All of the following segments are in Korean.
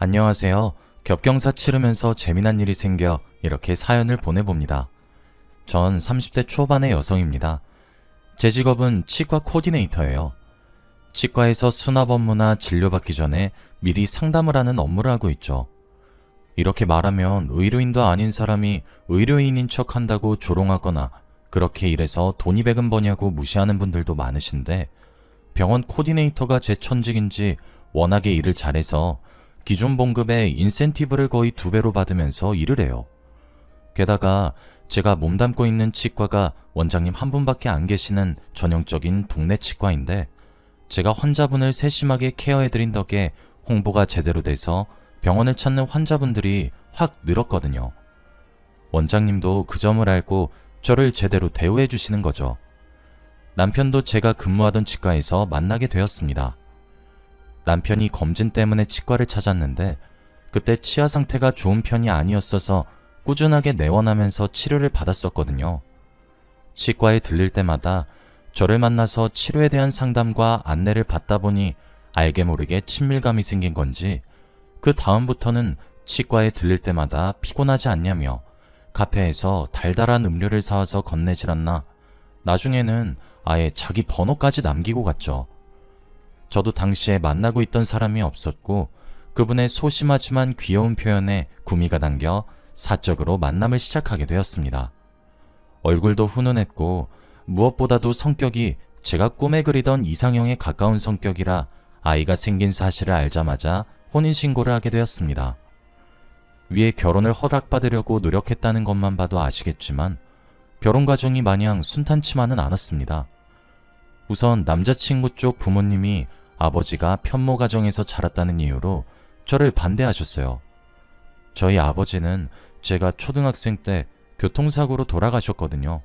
안녕하세요. 겹경사 치르면서 재미난 일이 생겨 이렇게 사연을 보내봅니다. 전 30대 초반의 여성입니다. 제 직업은 치과 코디네이터예요. 치과에서 수납 업무나 진료받기 전에 미리 상담을 하는 업무를 하고 있죠. 이렇게 말하면 의료인도 아닌 사람이 의료인인 척 한다고 조롱하거나 그렇게 일해서 돈이 백은 버냐고 무시하는 분들도 많으신데, 병원 코디네이터가 제 천직인지 워낙에 일을 잘해서 기존 봉급의 인센티브를 거의 2배로 받으면서 일을 해요. 게다가 제가 몸담고 있는 치과가 원장님 한 분밖에 안 계시는 전형적인 동네 치과인데, 제가 환자분을 세심하게 케어해드린 덕에 홍보가 제대로 돼서 병원을 찾는 환자분들이 확 늘었거든요. 원장님도 그 점을 알고 저를 제대로 대우해 주시는 거죠. 남편도 제가 근무하던 치과에서 만나게 되었습니다. 남편이 검진 때문에 치과를 찾았는데, 그때 치아 상태가 좋은 편이 아니었어서 꾸준하게 내원하면서 치료를 받았었거든요. 치과에 들릴 때마다 저를 만나서 치료에 대한 상담과 안내를 받다 보니 알게 모르게 친밀감이 생긴 건지, 그 다음부터는 치과에 들릴 때마다 피곤하지 않냐며 카페에서 달달한 음료를 사와서 건네질 않나, 나중에는 아예 자기 번호까지 남기고 갔죠. 저도 당시에 만나고 있던 사람이 없었고, 그분의 소심하지만 귀여운 표현에 구미가 당겨 사적으로 만남을 시작하게 되었습니다. 얼굴도 훈훈했고 무엇보다도 성격이 제가 꿈에 그리던 이상형에 가까운 성격이라 아이가 생긴 사실을 알자마자 혼인신고를 하게 되었습니다. 위에 결혼을 허락받으려고 노력했다는 것만 봐도 아시겠지만 결혼 과정이 마냥 순탄치만은 않았습니다. 우선 남자친구 쪽 부모님이 아버지가 편모 가정에서 자랐다는 이유로 저를 반대하셨어요. 저희 아버지는 제가 초등학생 때 교통사고로 돌아가셨거든요.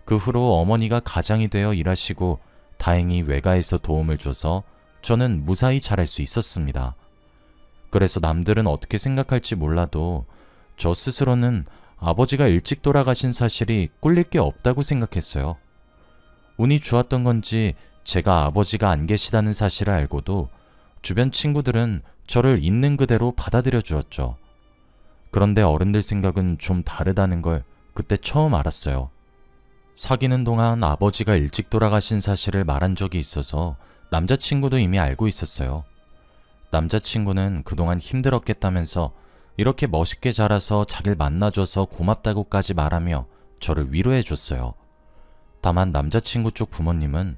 그 후로 어머니가 가장이 되어 일하시고 다행히 외가에서 도움을 줘서 저는 무사히 자랄 수 있었습니다. 그래서 남들은 어떻게 생각할지 몰라도 저 스스로는 아버지가 일찍 돌아가신 사실이 꿀릴 게 없다고 생각했어요. 운이 좋았던 건지 제가 아버지가 안 계시다는 사실을 알고도 주변 친구들은 저를 있는 그대로 받아들여 주었죠. 그런데 어른들 생각은 좀 다르다는 걸 그때 처음 알았어요. 사귀는 동안 아버지가 일찍 돌아가신 사실을 말한 적이 있어서 남자친구도 이미 알고 있었어요. 남자친구는 그동안 힘들었겠다면서 이렇게 멋있게 자라서 자길 만나줘서 고맙다고까지 말하며 저를 위로해줬어요. 다만 남자친구 쪽 부모님은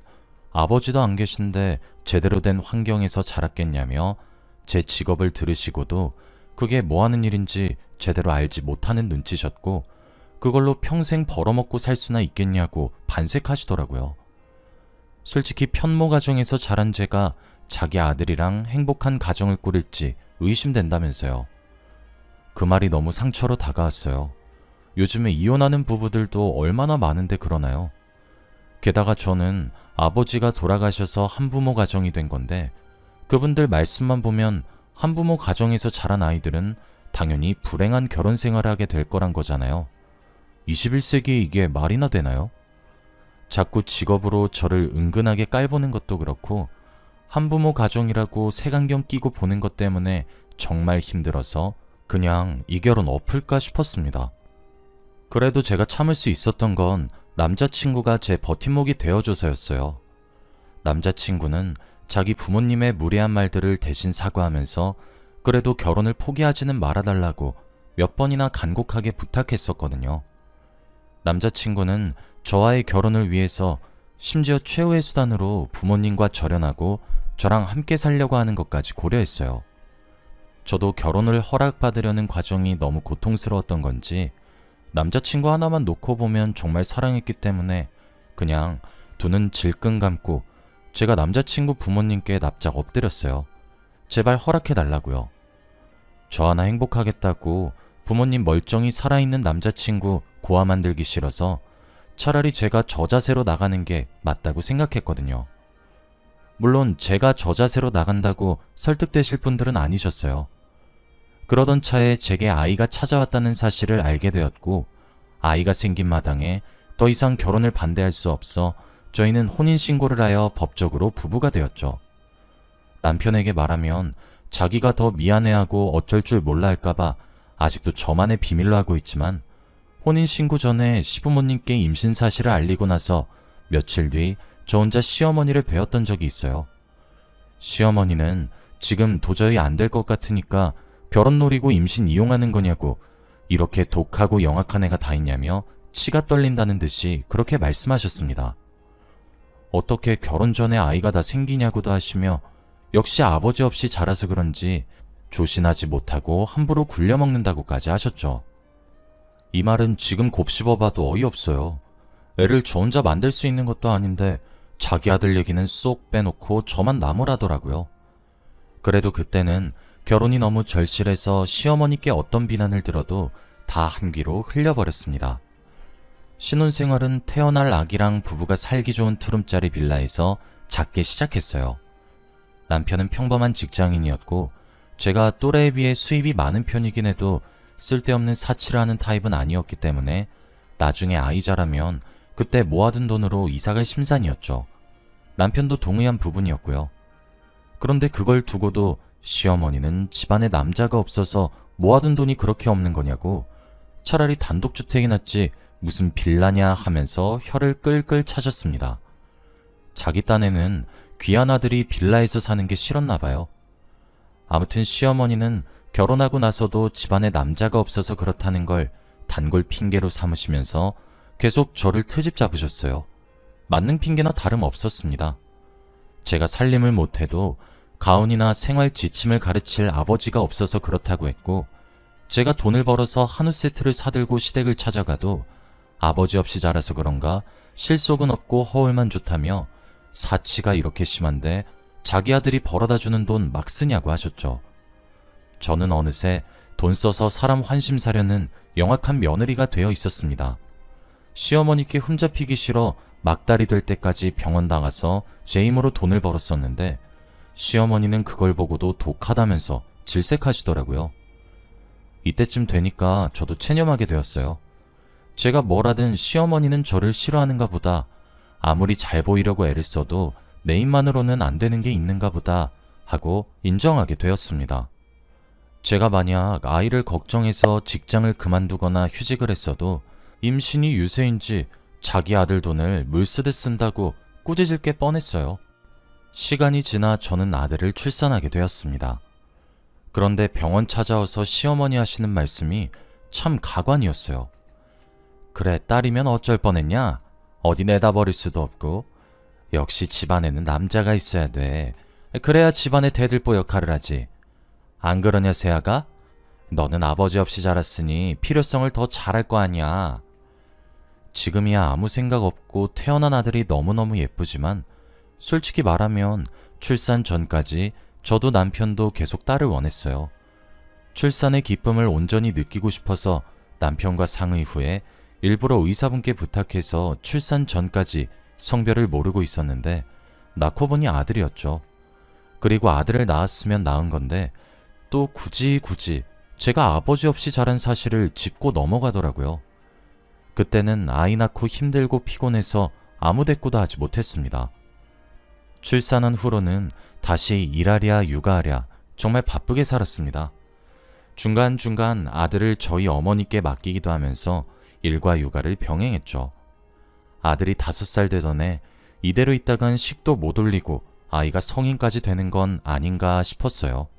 아버지도 안 계신데 제대로 된 환경에서 자랐겠냐며 제 직업을 들으시고도 그게 뭐하는 일인지 제대로 알지 못하는 눈치셨고, 그걸로 평생 벌어먹고 살 수나 있겠냐고 반색하시더라고요. 솔직히 편모 가정에서 자란 제가 자기 아들이랑 행복한 가정을 꾸릴지 의심된다면서요. 그 말이 너무 상처로 다가왔어요. 요즘에 이혼하는 부부들도 얼마나 많은데 그러나요? 게다가 저는 아버지가 돌아가셔서 한부모 가정이 된 건데, 그분들 말씀만 보면 한부모 가정에서 자란 아이들은 당연히 불행한 결혼 생활을 하게 될 거란 거잖아요. 21세기에 이게 말이나 되나요? 자꾸 직업으로 저를 은근하게 깔보는 것도 그렇고, 한부모 가정이라고 색안경 끼고 보는 것 때문에 정말 힘들어서 그냥 이 결혼 엎을까 싶었습니다. 그래도 제가 참을 수 있었던 건 남자친구가 제 버팀목이 되어줘서였어요. 남자친구는 자기 부모님의 무례한 말들을 대신 사과하면서 그래도 결혼을 포기하지는 말아달라고 몇 번이나 간곡하게 부탁했었거든요. 남자친구는 저와의 결혼을 위해서 심지어 최후의 수단으로 부모님과 절연하고 저랑 함께 살려고 하는 것까지 고려했어요. 저도 결혼을 허락받으려는 과정이 너무 고통스러웠던 건지 남자친구 하나만 놓고 보면 정말 사랑했기 때문에 그냥 두 눈 질끈 감고 제가 남자친구 부모님께 납작 엎드렸어요. 제발 허락해달라고요. 저 하나 행복하겠다고 부모님 멀쩡히 살아있는 남자친구 고아 만들기 싫어서 차라리 제가 저 자세로 나가는 게 맞다고 생각했거든요. 물론 제가 저 자세로 나간다고 설득되실 분들은 아니셨어요. 그러던 차에 제게 아이가 찾아왔다는 사실을 알게 되었고, 아이가 생긴 마당에 더 이상 결혼을 반대할 수 없어 저희는 혼인신고를 하여 법적으로 부부가 되었죠. 남편에게 말하면 자기가 더 미안해하고 어쩔 줄 몰라 할까봐 아직도 저만의 비밀로 하고 있지만 혼인신고 전에 시부모님께 임신 사실을 알리고 나서 며칠 뒤 저 혼자 시어머니를 뵈었던 적이 있어요. 시어머니는 지금 도저히 안 될 것 같으니까 결혼 노리고 임신 이용하는 거냐고 이렇게 독하고 영악한 애가 다 있냐며 치가 떨린다는 듯이 그렇게 말씀하셨습니다. 어떻게 결혼 전에 아이가 다 생기냐고도 하시며 역시 아버지 없이 자라서 그런지 조신하지 못하고 함부로 굴려먹는다고까지 하셨죠. 이 말은 지금 곱씹어봐도 어이없어요. 애를 저 혼자 만들 수 있는 것도 아닌데 자기 아들 얘기는 쏙 빼놓고 저만 나무라더라고요. 그래도 그때는 결혼이 너무 절실해서 시어머니께 어떤 비난을 들어도 다 한 귀로 흘려버렸습니다. 신혼생활은 태어날 아기랑 부부가 살기 좋은 투룸짜리 빌라에서 작게 시작했어요. 남편은 평범한 직장인이었고 제가 또래에 비해 수입이 많은 편이긴 해도 쓸데없는 사치를 하는 타입은 아니었기 때문에 나중에 아이 자라면 그때 모아둔 돈으로 이사갈 심산이었죠. 남편도 동의한 부분이었고요. 그런데 그걸 두고도 시어머니는 집안에 남자가 없어서 모아둔 돈이 그렇게 없는 거냐고 차라리 단독주택이 낫지 무슨 빌라냐 하면서 혀를 끌끌 차셨습니다. 자기 딴에는 귀한 아들이 빌라에서 사는 게 싫었나 봐요. 아무튼 시어머니는 결혼하고 나서도 집안에 남자가 없어서 그렇다는 걸 단골 핑계로 삼으시면서 계속 저를 트집 잡으셨어요. 맞는 핑계나 다름없었습니다. 제가 살림을 못해도 가훈이나 생활 지침을 가르칠 아버지가 없어서 그렇다고 했고 제가 돈을 벌어서 한우 세트를 사들고 시댁을 찾아가도 아버지 없이 자라서 그런가 실속은 없고 허울만 좋다며 사치가 이렇게 심한데 자기 아들이 벌어다주는 돈 막 쓰냐고 하셨죠. 저는 어느새 돈 써서 사람 환심 사려는 영악한 며느리가 되어 있었습니다. 시어머니께 흠잡히기 싫어 막달이 될 때까지 병원 나가서 제 힘으로 돈을 벌었었는데 시어머니는 그걸 보고도 독하다면서 질색하시더라고요. 이때쯤 되니까 저도 체념하게 되었어요. 제가 뭘 하든 시어머니는 저를 싫어하는가 보다, 아무리 잘 보이려고 애를 써도 내 입만으로는 안 되는 게 있는가 보다 하고 인정하게 되었습니다. 제가 만약 아이를 걱정해서 직장을 그만두거나 휴직을 했어도 임신이 유세인지 자기 아들 돈을 물 쓰듯 쓴다고 꾸짖을 게 뻔했어요. 시간이 지나 저는 아들을 출산하게 되었습니다. 그런데 병원 찾아와서 시어머니 하시는 말씀이 참 가관이었어요. 그래, 딸이면 어쩔 뻔했냐? 어디 내다 버릴 수도 없고 역시 집안에는 남자가 있어야 돼. 그래야 집안의 대들보 역할을 하지. 안 그러냐 새아가? 너는 아버지 없이 자랐으니 필요성을 더 잘할 거 아니야. 지금이야 아무 생각 없고 태어난 아들이 너무너무 예쁘지만 솔직히 말하면 출산 전까지 저도 남편도 계속 딸을 원했어요. 출산의 기쁨을 온전히 느끼고 싶어서 남편과 상의 후에 일부러 의사분께 부탁해서 출산 전까지 성별을 모르고 있었는데 낳고 보니 아들이었죠. 그리고 아들을 낳았으면 낳은 건데 또 굳이 제가 아버지 없이 자란 사실을 짚고 넘어가더라고요. 그때는 아이 낳고 힘들고 피곤해서 아무 대꾸도 하지 못했습니다. 출산한 후로는 다시 일하랴 육아하랴 정말 바쁘게 살았습니다. 중간중간 아들을 저희 어머니께 맡기기도 하면서 일과 육아를 병행했죠. 아들이 5살 되던 해 이대로 있다간 식도 못 올리고 아이가 성인까지 되는 건 아닌가 싶었어요.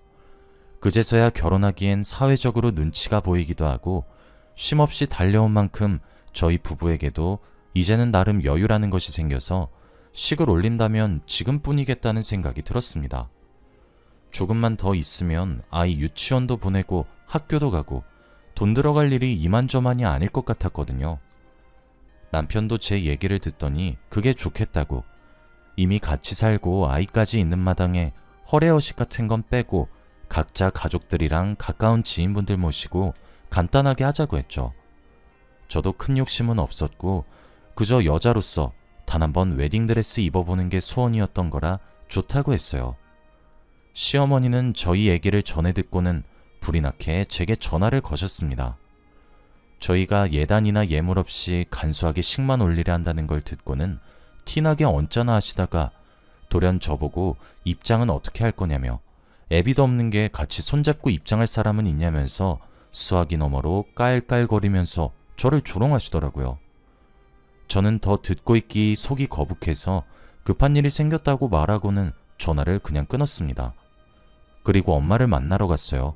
그제서야 결혼하기엔 사회적으로 눈치가 보이기도 하고 쉼없이 달려온 만큼 저희 부부에게도 이제는 나름 여유라는 것이 생겨서 식을 올린다면 지금뿐이겠다는 생각이 들었습니다. 조금만 더 있으면 아이 유치원도 보내고 학교도 가고 돈 들어갈 일이 이만저만이 아닐 것 같았거든요. 남편도 제 얘기를 듣더니 그게 좋겠다고, 이미 같이 살고 아이까지 있는 마당에 허례허식 같은 건 빼고 각자 가족들이랑 가까운 지인분들 모시고 간단하게 하자고 했죠. 저도 큰 욕심은 없었고 그저 여자로서 단 한 번 웨딩드레스 입어보는 게 소원이었던 거라 좋다고 했어요. 시어머니는 저희 얘기를 전해 듣고는 불이 나게 제게 전화를 거셨습니다. 저희가 예단이나 예물 없이 간소하게 식만 올리려 한다는 걸 듣고는 티나게 언짢아 하시다가 돌연 저보고 입장은 어떻게 할 거냐며 애비도 없는 게 같이 손잡고 입장할 사람은 있냐면서 수화기 너머로 깔깔거리면서 저를 조롱하시더라고요. 저는 더 듣고 있기 속이 거북해서 급한 일이 생겼다고 말하고는 전화를 그냥 끊었습니다. 그리고 엄마를 만나러 갔어요.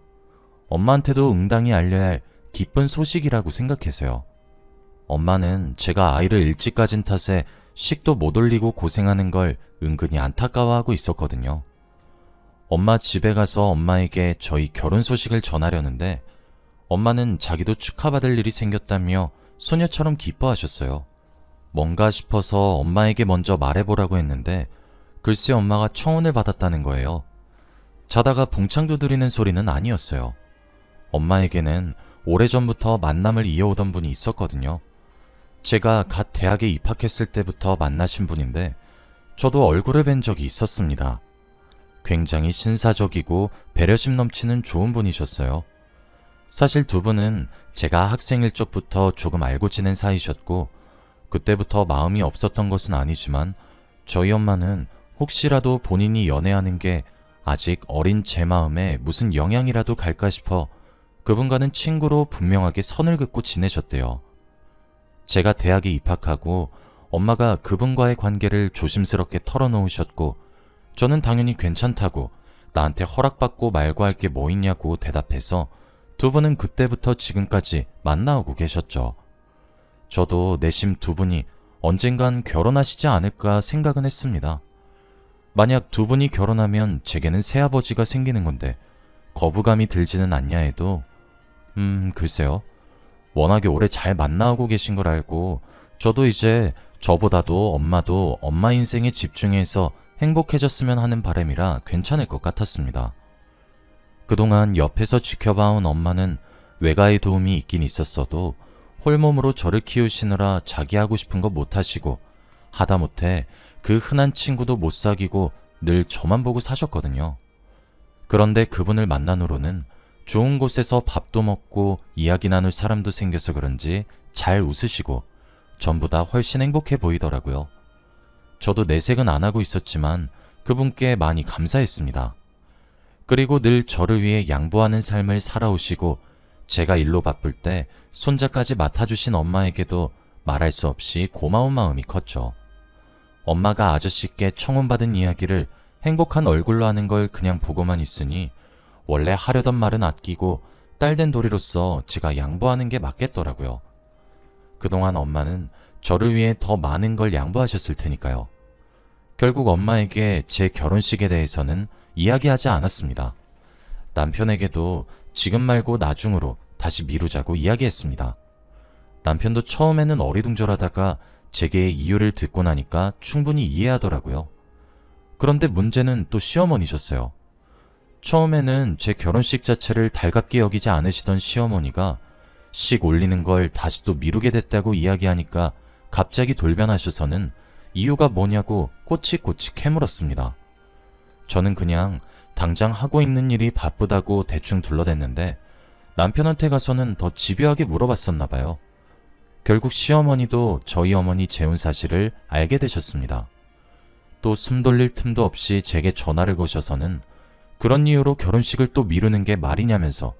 엄마한테도 응당히 알려야 할 기쁜 소식이라고 생각해서요. 엄마는 제가 아이를 일찍 가진 탓에 식도 못 올리고 고생하는 걸 은근히 안타까워하고 있었거든요. 엄마 집에 가서 엄마에게 저희 결혼 소식을 전하려는데 엄마는 자기도 축하받을 일이 생겼다며 소녀처럼 기뻐하셨어요. 뭔가 싶어서 엄마에게 먼저 말해보라고 했는데 글쎄 엄마가 청혼을 받았다는 거예요. 자다가 붕창 두드리는 소리는 아니었어요. 엄마에게는 오래전부터 만남을 이어오던 분이 있었거든요. 제가 갓 대학에 입학했을 때부터 만나신 분인데 저도 얼굴을 뵌 적이 있었습니다. 굉장히 신사적이고 배려심 넘치는 좋은 분이셨어요. 사실 두 분은 제가 학생일 적부터 조금 알고 지낸 사이셨고 그때부터 마음이 없었던 것은 아니지만 저희 엄마는 혹시라도 본인이 연애하는 게 아직 어린 제 마음에 무슨 영향이라도 갈까 싶어 그분과는 친구로 분명하게 선을 긋고 지내셨대요. 제가 대학에 입학하고 엄마가 그분과의 관계를 조심스럽게 털어놓으셨고 저는 당연히 괜찮다고 나한테 허락받고 말고 할 게 뭐 있냐고 대답해서 두 분은 그때부터 지금까지 만나오고 계셨죠. 저도 내심 두 분이 언젠간 결혼하시지 않을까 생각은 했습니다. 만약 두 분이 결혼하면 제게는 새아버지가 생기는 건데 거부감이 들지는 않냐 해도 글쎄요. 워낙에 오래 잘 만나오고 계신 걸 알고 저도 이제 저보다도 엄마도 엄마 인생에 집중해서 행복해졌으면 하는 바람이라 괜찮을 것 같았습니다. 그동안 옆에서 지켜봐온 엄마는 외가의 도움이 있긴 있었어도 홀몸으로 저를 키우시느라 자기 하고 싶은 거 못하시고 하다못해 그 흔한 친구도 못 사귀고 늘 저만 보고 사셨거든요. 그런데 그분을 만난 후로는 좋은 곳에서 밥도 먹고 이야기 나눌 사람도 생겨서 그런지 잘 웃으시고 전보다 훨씬 행복해 보이더라고요. 저도 내색은 안 하고 있었지만 그분께 많이 감사했습니다. 그리고 늘 저를 위해 양보하는 삶을 살아오시고 제가 일로 바쁠 때 손자까지 맡아주신 엄마에게도 말할 수 없이 고마운 마음이 컸죠. 엄마가 아저씨께 청혼받은 이야기를 행복한 얼굴로 하는 걸 그냥 보고만 있으니 원래 하려던 말은 아끼고 딸된 도리로서 제가 양보하는 게 맞겠더라고요. 그동안 엄마는 저를 위해 더 많은 걸 양보하셨을 테니까요. 결국 엄마에게 제 결혼식에 대해서는 이야기하지 않았습니다. 남편에게도 지금 말고 나중으로 다시 미루자고 이야기했습니다. 남편도 처음에는 어리둥절하다가 제게 이유를 듣고 나니까 충분히 이해하더라고요. 그런데 문제는 또 시어머니셨어요. 처음에는 제 결혼식 자체를 달갑게 여기지 않으시던 시어머니가 식 올리는 걸 다시 또 미루게 됐다고 이야기하니까 갑자기 돌변하셔서는 이유가 뭐냐고 꼬치꼬치 캐물었습니다. 저는 그냥 당장 하고 있는 일이 바쁘다고 대충 둘러댔는데 남편한테 가서는 더 집요하게 물어봤었나 봐요. 결국 시어머니도 저희 어머니 재혼 사실을 알게 되셨습니다. 또 숨 돌릴 틈도 없이 제게 전화를 거셔서는 그런 이유로 결혼식을 또 미루는 게 말이냐면서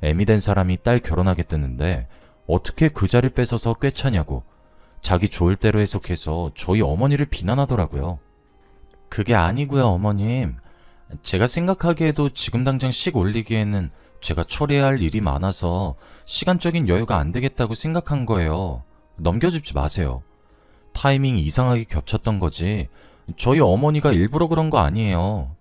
애미 된 사람이 딸 결혼하겠다는데 어떻게 그 자리를 뺏어서 꿰차냐고 자기 좋을 대로 해석해서 저희 어머니를 비난하더라고요. 그게 아니고요, 어머님. 제가 생각하기에도 지금 당장 식 올리기에는 제가 처리해야 할 일이 많아서 시간적인 여유가 안 되겠다고 생각한 거예요. 넘겨짚지 마세요. 타이밍이 이상하게 겹쳤던 거지 저희 어머니가 일부러 그런 거 아니에요.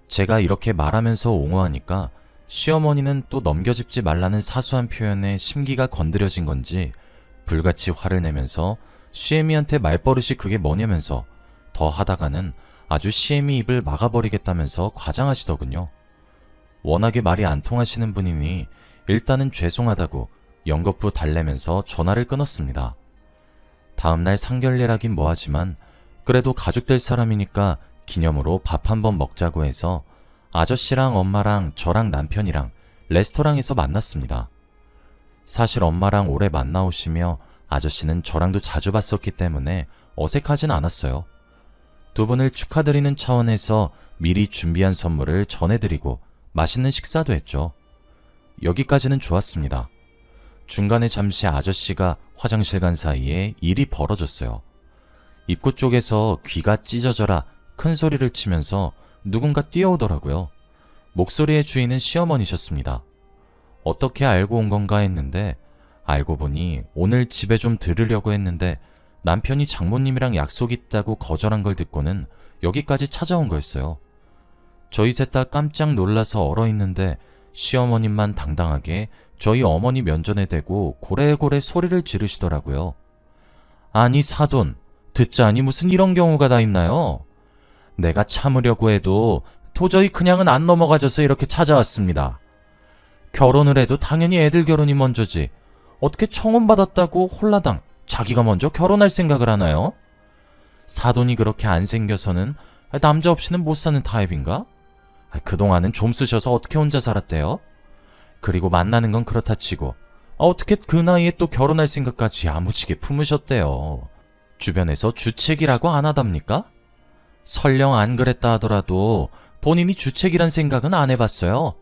제가 이렇게 말하면서 옹호하니까 시어머니는 또 넘겨짚지 말라는 사소한 표현에 심기가 건드려진 건지 불같이 화를 내면서 시애미한테 말버릇이 그게 뭐냐면서 더 하다가는 아주 시애미 입을 막아버리겠다면서 과장하시더군요. 워낙에 말이 안 통하시는 분이니 일단은 죄송하다고 연거푸 달래면서 전화를 끊었습니다. 다음날 상견례라긴 뭐하지만 그래도 가족 될 사람이니까 기념으로 밥 한번 먹자고 해서 아저씨랑 엄마랑 저랑 남편이랑 레스토랑에서 만났습니다. 사실 엄마랑 오래 만나오시며 아저씨는 저랑도 자주 봤었기 때문에 어색하진 않았어요. 두 분을 축하드리는 차원에서 미리 준비한 선물을 전해드리고 맛있는 식사도 했죠. 여기까지는 좋았습니다. 중간에 잠시 아저씨가 화장실 간 사이에 일이 벌어졌어요. 입구 쪽에서 귀가 찢어져라 큰 소리를 치면서 누군가 뛰어오더라고요. 목소리의 주인은 시어머니셨습니다. 어떻게 알고 온 건가 했는데 알고 보니 오늘 집에 좀 들으려고 했는데 남편이 장모님이랑 약속 있다고 거절한 걸 듣고는 여기까지 찾아온 거였어요. 저희 셋 다 깜짝 놀라서 얼어있는데 시어머님만 당당하게 저희 어머니 면전에 대고 고래고래 소리를 지르시더라고요. 아니 사돈, 듣자니 무슨 이런 경우가 다 있나요? 내가 참으려고 해도 도저히 그냥은 안 넘어가져서 이렇게 찾아왔습니다. 결혼을 해도 당연히 애들 결혼이 먼저지. 어떻게 청혼받았다고 홀라당 자기가 먼저 결혼할 생각을 하나요? 사돈이 그렇게 안 생겨서는 남자 없이는 못 사는 타입인가? 그동안은 좀 쓰셔서 어떻게 혼자 살았대요? 그리고 만나는 건 그렇다 치고 어떻게 그 나이에 또 결혼할 생각까지 야무지게 품으셨대요. 주변에서 주책이라고 안 하답니까? 설령 안 그랬다 하더라도 본인이 주책이란 생각은 안 해봤어요.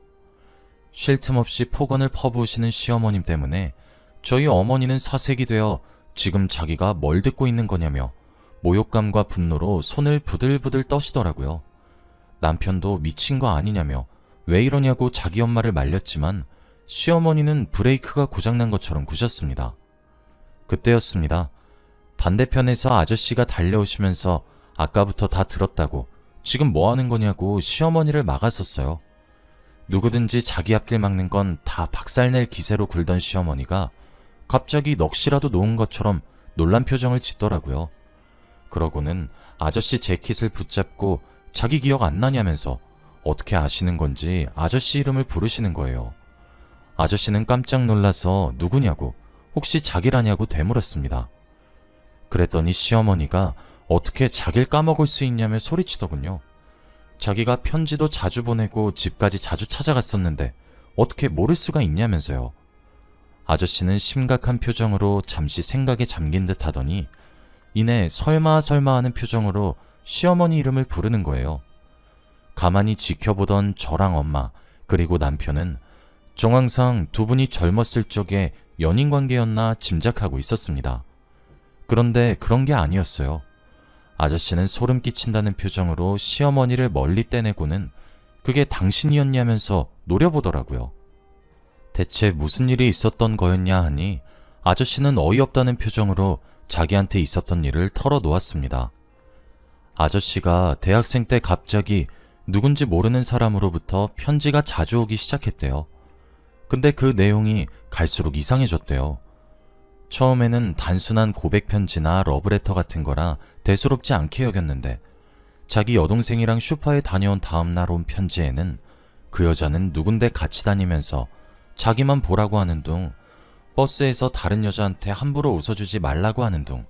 쉴 틈 없이 폭언을 퍼부으시는 시어머님 때문에 저희 어머니는 사색이 되어 지금 자기가 뭘 듣고 있는 거냐며 모욕감과 분노로 손을 부들부들 떠시더라고요. 남편도 미친 거 아니냐며 왜 이러냐고 자기 엄마를 말렸지만 시어머니는 브레이크가 고장난 것처럼 구셨습니다. 그때였습니다. 반대편에서 아저씨가 달려오시면서 아까부터 다 들었다고 지금 뭐 하는 거냐고 시어머니를 막았었어요. 누구든지 자기 앞길 막는 건 다 박살낼 기세로 굴던 시어머니가 갑자기 넋이라도 놓은 것처럼 놀란 표정을 짓더라고요. 그러고는 아저씨 재킷을 붙잡고 자기 기억 안 나냐면서 어떻게 아시는 건지 아저씨 이름을 부르시는 거예요. 아저씨는 깜짝 놀라서 누구냐고 혹시 자기라냐고 되물었습니다. 그랬더니 시어머니가 어떻게 자길 까먹을 수 있냐며 소리치더군요. 자기가 편지도 자주 보내고 집까지 자주 찾아갔었는데 어떻게 모를 수가 있냐면서요. 아저씨는 심각한 표정으로 잠시 생각에 잠긴 듯 하더니 이내 설마 하는 표정으로 시어머니 이름을 부르는 거예요. 가만히 지켜보던 저랑 엄마 그리고 남편은 정황상 두 분이 젊었을 적에 연인 관계였나 짐작하고 있었습니다. 그런데 그런 게 아니었어요. 아저씨는 소름 끼친다는 표정으로 시어머니를 멀리 떼내고는 그게 당신이었냐면서 노려보더라고요. 대체 무슨 일이 있었던 거였냐 하니 아저씨는 어이없다는 표정으로 자기한테 있었던 일을 털어놓았습니다. 아저씨가 대학생 때 갑자기 누군지 모르는 사람으로부터 편지가 자주 오기 시작했대요. 근데 그 내용이 갈수록 이상해졌대요. 처음에는 단순한 고백 편지나 러브레터 같은 거라 대수롭지 않게 여겼는데 자기 여동생이랑 슈퍼에 다녀온 다음날 온 편지에는 그 여자는 누군데 같이 다니면서 자기만 보라고 하는 둥, 버스에서 다른 여자한테 함부로 웃어주지 말라고 하는 둥,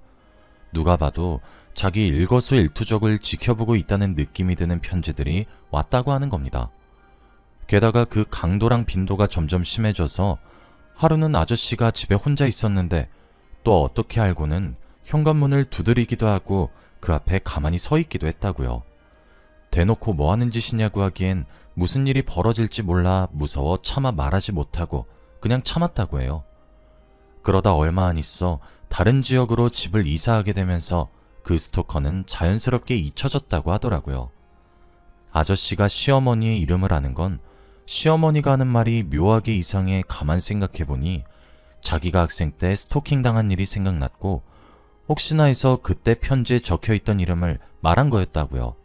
누가 봐도 자기 일거수일투족을 지켜보고 있다는 느낌이 드는 편지들이 왔다고 하는 겁니다. 게다가 그 강도랑 빈도가 점점 심해져서 하루는 아저씨가 집에 혼자 있었는데 또 어떻게 알고는 현관문을 두드리기도 하고 그 앞에 가만히 서 있기도 했다고요. 대놓고 뭐 하는 짓이냐고 하기엔 무슨 일이 벌어질지 몰라 무서워 차마 말하지 못하고 그냥 참았다고 해요. 그러다 얼마 안 있어 다른 지역으로 집을 이사하게 되면서 그 스토커는 자연스럽게 잊혀졌다고 하더라고요. 아저씨가 시어머니의 이름을 아는 건 시어머니가 하는 말이 묘하게 이상해 가만 생각해보니 자기가 학생 때 스토킹 당한 일이 생각났고 혹시나 해서 그때 편지에 적혀있던 이름을 말한 거였다고요.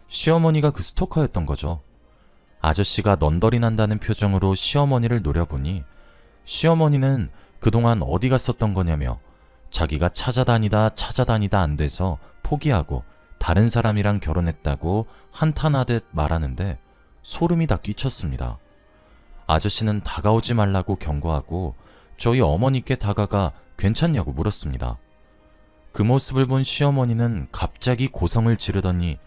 시어머니가 그 스토커였던 거죠. 아저씨가 넌더리 난다는 표정으로 시어머니를 노려보니 시어머니는 그동안 어디 갔었던 거냐며 자기가 찾아다니다 안 돼서 포기하고 다른 사람이랑 결혼했다고 한탄하듯 말하는데 소름이 다 끼쳤습니다. 아저씨는 다가오지 말라고 경고하고 저희 어머니께 다가가 괜찮냐고 물었습니다. 그 모습을 본 시어머니는 갑자기 고성을 지르더니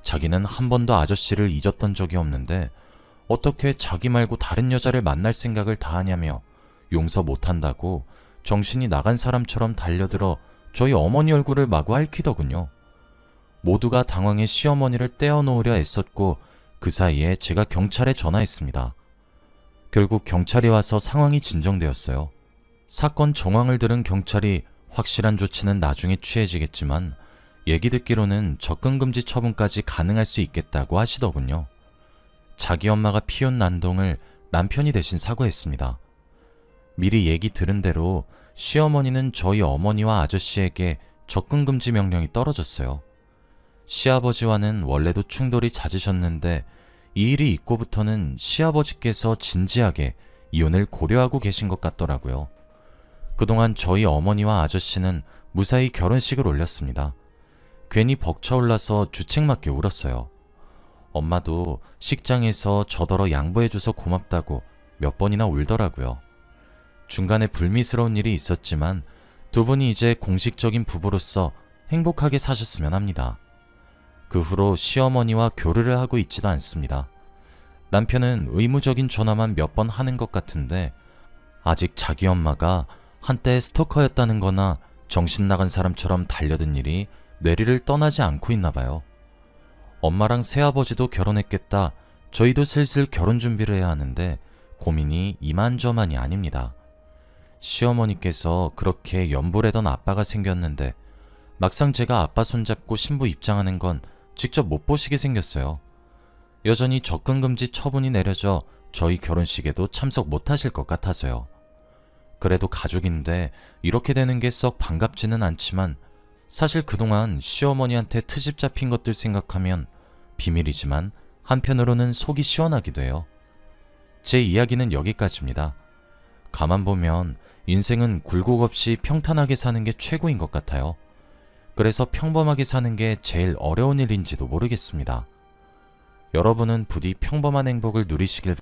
자기는 한 번도 아저씨를 잊었던 적이 없는데 어떻게 자기 말고 다른 여자를 만날 생각을 다 하냐며 용서 못한다고 정신이 나간 사람처럼 달려들어 저희 어머니 얼굴을 마구 핥히더군요. 모두가 당황해 시어머니를 떼어놓으려 애썼고 그 사이에 제가 경찰에 전화했습니다. 결국 경찰이 와서 상황이 진정되었어요. 사건 정황을 들은 경찰이 확실한 조치는 나중에 취해지겠지만 얘기 듣기로는 접근금지 처분까지 가능할 수 있겠다고 하시더군요. 자기 엄마가 피운 난동을 남편이 대신 사과했습니다. 미리 얘기 들은 대로 시어머니는 저희 어머니와 아저씨에게 접근금지 명령이 떨어졌어요. 시아버지와는 원래도 충돌이 잦으셨는데 이 일이 있고부터는 시아버지께서 진지하게 이혼을 고려하고 계신 것 같더라고요. 그동안 저희 어머니와 아저씨는 무사히 결혼식을 올렸습니다. 괜히 벅차올라서 주책맞게 울었어요. 엄마도 식장에서 저더러 양보해줘서 고맙다고 몇 번이나 울더라고요. 중간에 불미스러운 일이 있었지만 두 분이 이제 공식적인 부부로서 행복하게 사셨으면 합니다. 그 후로 시어머니와 교류를 하고 있지도 않습니다. 남편은 의무적인 전화만 몇 번 하는 것 같은데 아직 자기 엄마가 한때 스토커였다는 거나 정신 나간 사람처럼 달려든 일이 뇌리를 떠나지 않고 있나 봐요. 엄마랑 새아버지도 결혼했겠다. 저희도 슬슬 결혼 준비를 해야 하는데 고민이 이만저만이 아닙니다. 시어머니께서 그렇게 연불하던 아빠가 생겼는데 막상 제가 아빠 손잡고 신부 입장하는 건 직접 못 보시게 생겼어요. 여전히 접근금지 처분이 내려져 저희 결혼식에도 참석 못 하실 것 같아서요. 그래도 가족인데 이렇게 되는 게 썩 반갑지는 않지만 사실 그동안 시어머니한테 트집 잡힌 것들 생각하면 비밀이지만 한편으로는 속이 시원하기도 해요. 제 이야기는 여기까지입니다. 가만 보면 인생은 굴곡 없이 평탄하게 사는 게 최고인 것 같아요. 그래서 평범하게 사는 게 제일 어려운 일인지도 모르겠습니다. 여러분은 부디 평범한 행복을 누리시길